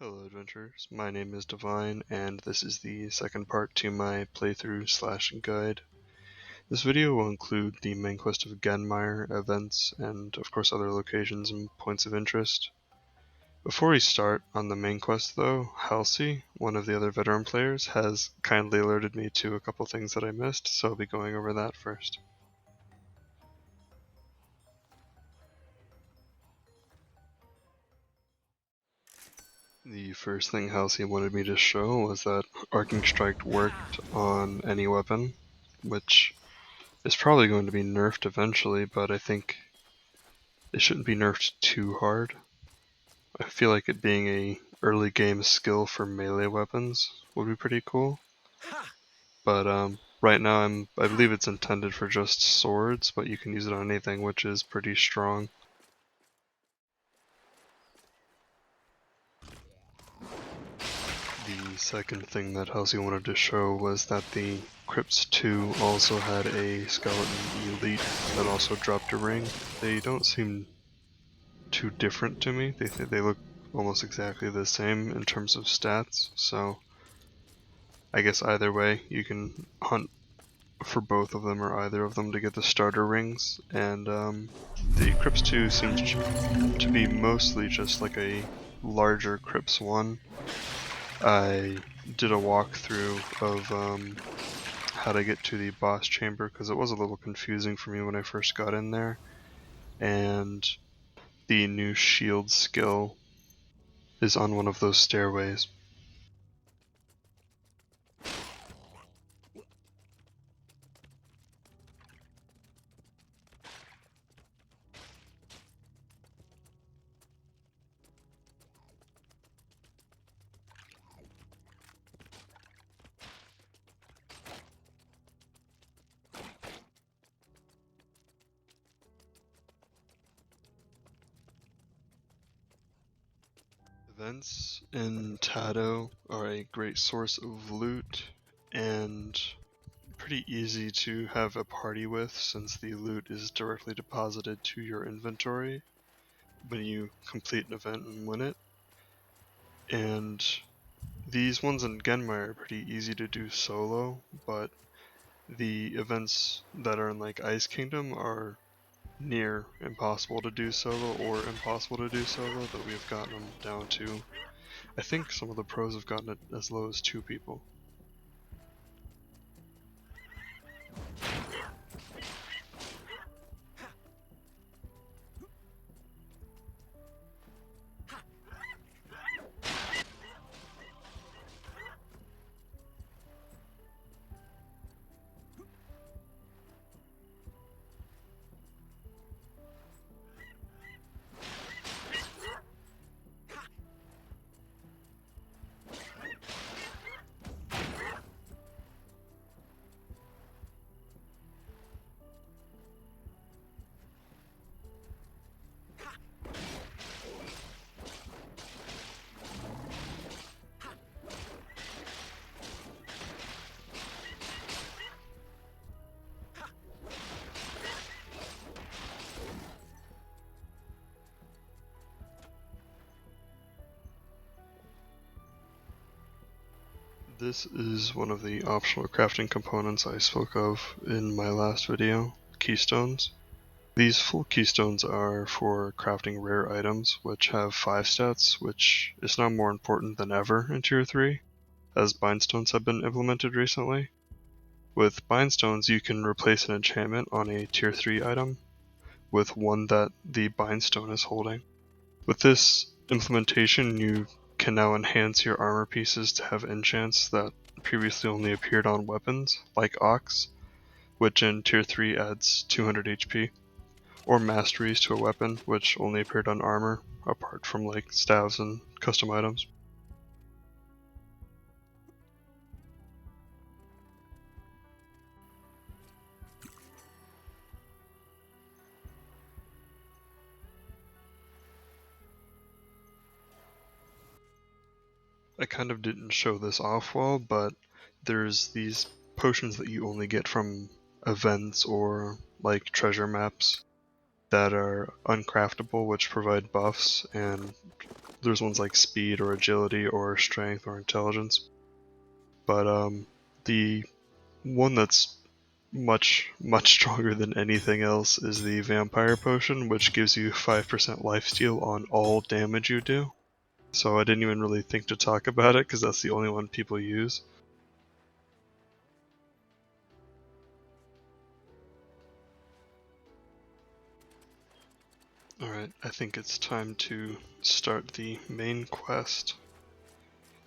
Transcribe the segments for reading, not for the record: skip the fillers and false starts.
Hello adventurers, my name is Divine and this is the second part to my playthrough / guide. This video will include the main quest of Genmire, events, and of course other locations and points of interest. Before we start on the main quest though, Halsey, one of the other veteran players, has kindly alerted me to a couple things that I missed, so I'll be going over that first. The first thing Halsey wanted me to show was that Arcing Strike worked on any weapon, which is probably going to be nerfed eventually, but I think it shouldn't be nerfed too hard. I feel like it being a early game skill for melee weapons would be pretty cool. But right now I believe it's intended for just swords, but you can use it on anything, which is pretty strong. The second thing that Halsey wanted to show was that the Crypts 2 also had a skeleton elite that also dropped a ring. They don't seem too different to me. They look almost exactly the same in terms of stats, so I guess either way you can hunt for both of them or either of them to get the starter rings, and the Crypts 2 seems to be mostly just like a larger Crypts 1. I did a walkthrough of how to get to the boss chamber because it was a little confusing for me when I first got in there, and the new shield skill is on one of those stairways. Events in TADO are a great source of loot and pretty easy to have a party with since the loot is directly deposited to your inventory when you complete an event and win it. And these ones in Genmire are pretty easy to do solo, but the events that are in like Ice Kingdom are near impossible to do solo or impossible to do solo, but we've gotten them down to, I think some of the pros have gotten it as low as 2 people. This is one of the optional crafting components I spoke of in my last video, Keystones. These full Keystones are for crafting rare items, which have 5 stats, which is now more important than ever in Tier 3, as bindstones have been implemented recently. With bindstones you can replace an enchantment on a Tier 3 item with one that the bindstone is holding. With this implementation you can now enhance your armor pieces to have enchants that previously only appeared on weapons, like Ox, which in Tier 3 adds 200 HP, or masteries to a weapon, which only appeared on armor, apart from like staves and custom items. I kind of didn't show this off well, but there's these potions that you only get from events or like treasure maps that are uncraftable, which provide buffs, and There's ones like speed or agility or strength or intelligence. But the one that's much stronger than anything else is the vampire potion, which gives you 5% lifesteal on all damage you do. So I didn't even really think to talk about it because that's the only one people use. Alright, I think it's time to start the main quest.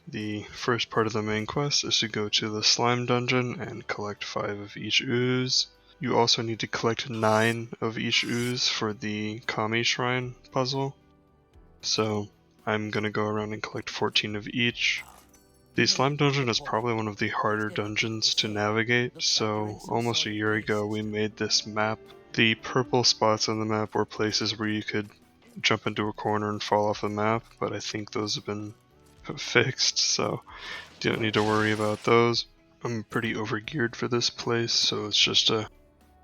The first part of the main quest is to go to the slime dungeon and collect 5 of each ooze. You also need to collect 9 of each ooze for the Kami Shrine puzzle. So I'm gonna go around and collect 14 of each. The slime dungeon is probably one of the harder dungeons to navigate, so almost a year ago we made this map. The purple spots on the map were places where you could jump into a corner and fall off the map, but I think those have been fixed, so you don't need to worry about those. I'm pretty overgeared for this place, so it's just a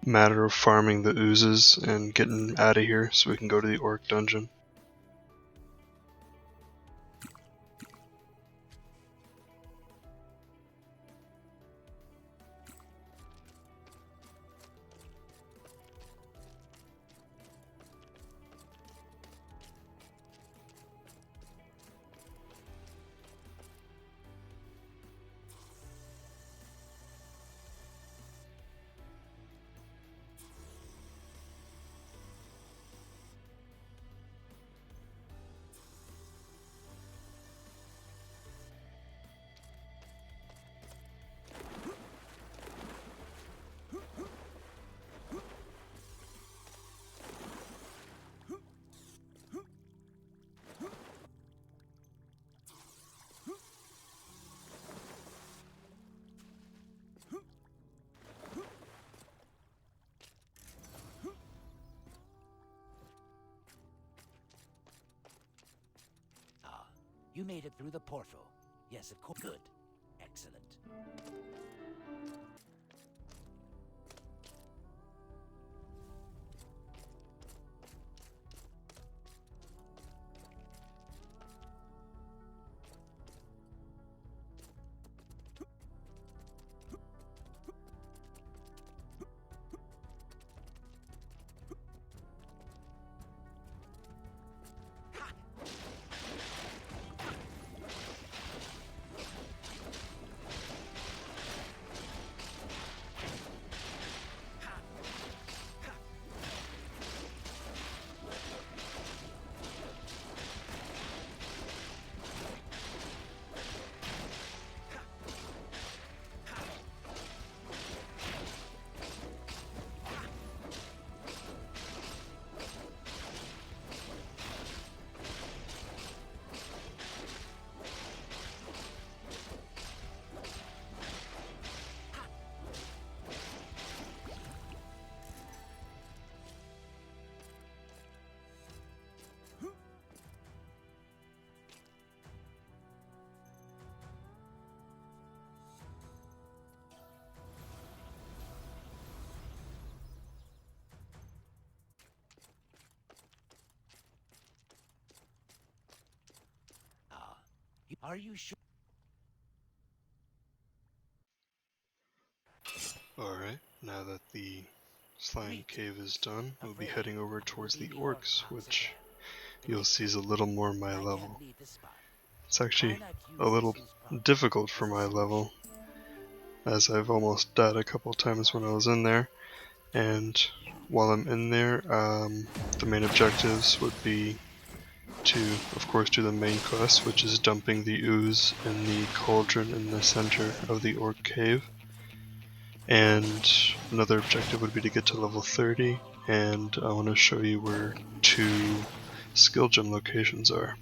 matter of farming the oozes and getting out of here so we can go to the orc dungeon. You made it through the portal. Yes, of course. Good. Excellent. Are you sure? Alright, now that the slime cave is done, we'll be heading over towards the orcs, which you'll see is a little more my level. It's actually a little difficult for my level, as I've almost died a couple times when I was in there, and while I'm in there, the main objectives would be to, of course, do the main quest, which is dumping the ooze in the cauldron in the center of the orc cave. And another objective would be to get to level 30, and I want to show you where 2 Skillgem locations are.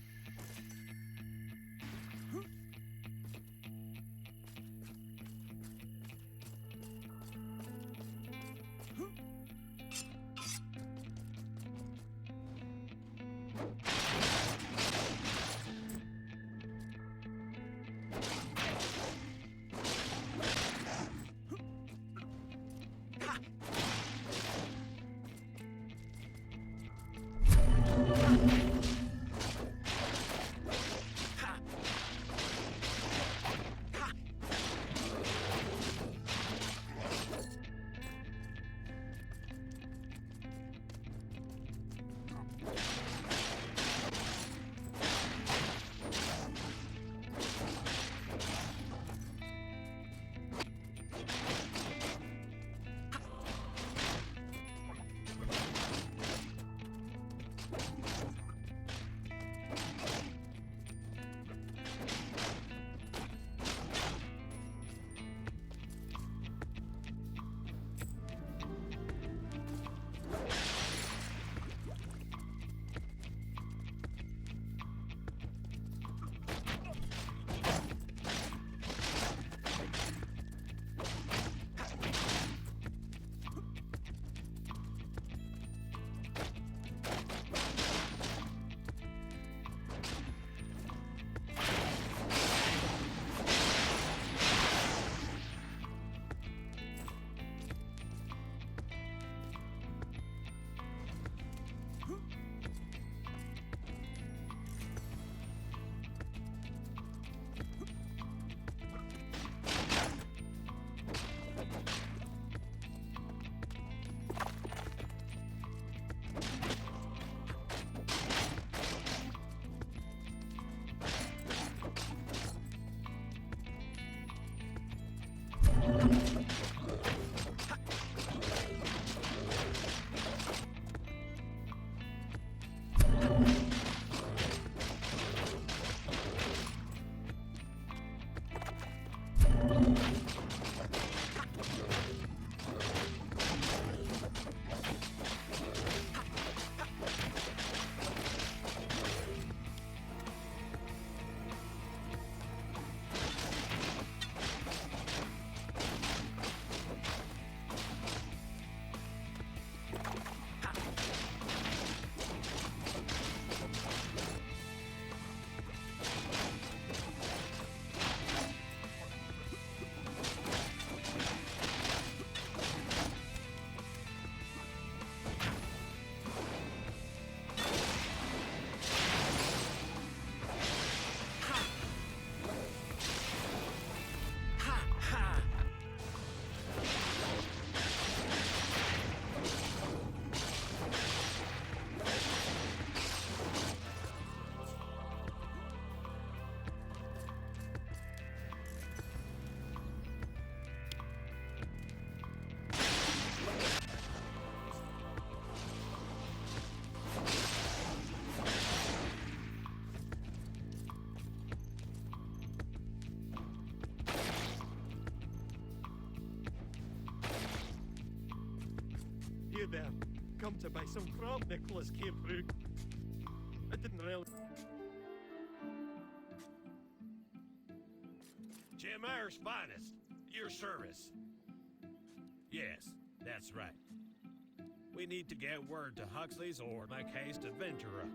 to buy some grub Nicholas came through. I didn't really. Genmire's finest. Your service. Yes, that's right. We need to get word to Huxley's or make haste adventurer.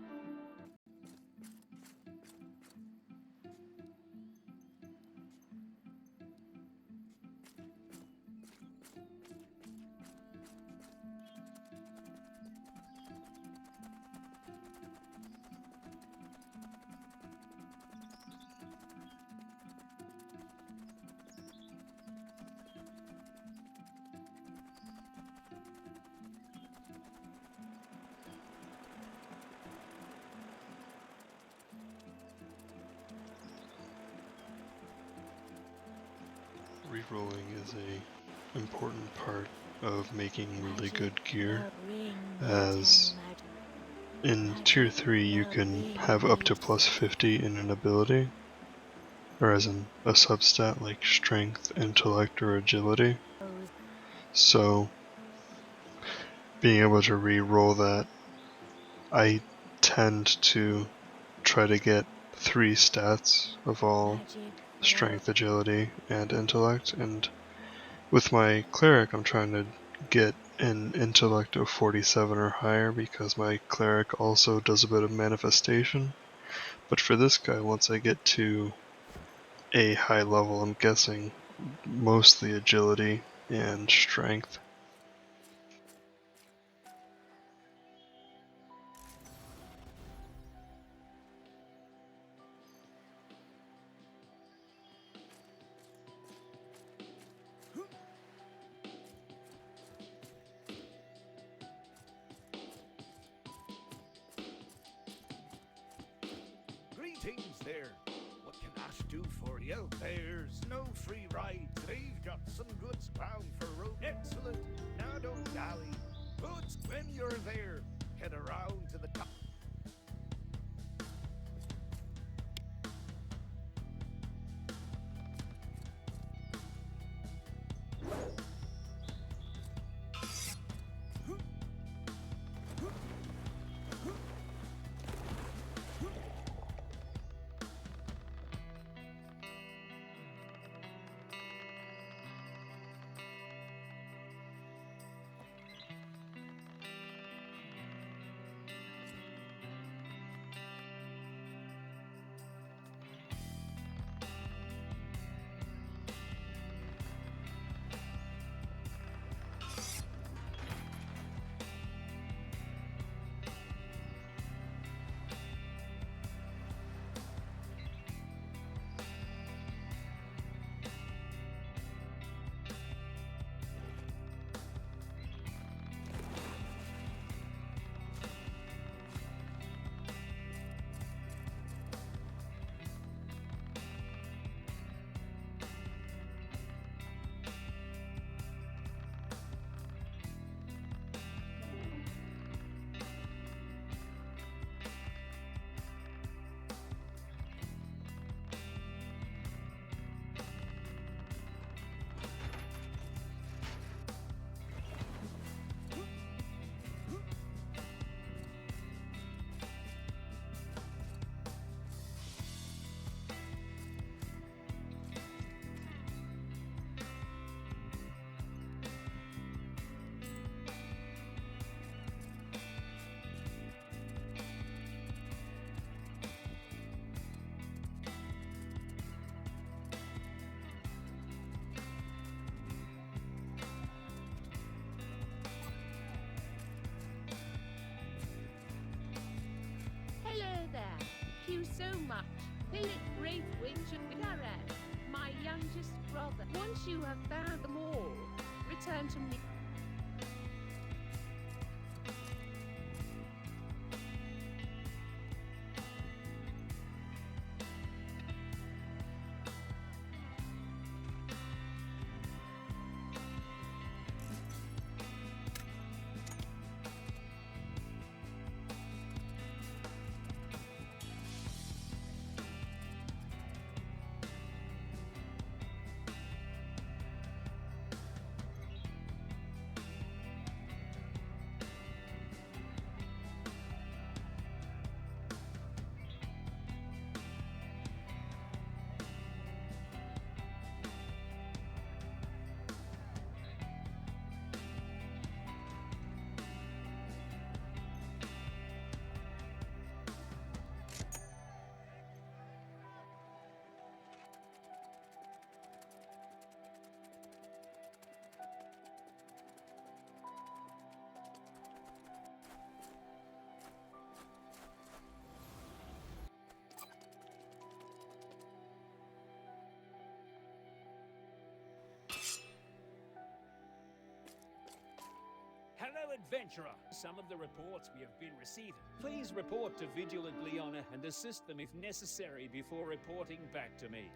Rerolling is a important part of making really good gear, as in tier 3 you can have up to plus 50 in an ability, or as in a substat like strength, intellect, or agility. So being able to re-roll that, I tend to try to get 3 stats of all strength, agility, and intellect, and with my cleric I'm trying to get an intellect of 47 or higher because my cleric also does a bit of manifestation. But for this guy, once I get to a high level, I'm guessing mostly agility and strength. Greetings there. What can I do for you? There's no free rides. They've got some goods bound for road. Excellent. Now don't dally. Goods when you're there. Head around to the top. Hello there. Thank you so much. Philip Braithwaite and Gareth, my youngest brother. Once you have found them all, return to me. adventurer. Some of the reports we have been receiving. Please report to Vigilant Leona and assist them if necessary before reporting back to me.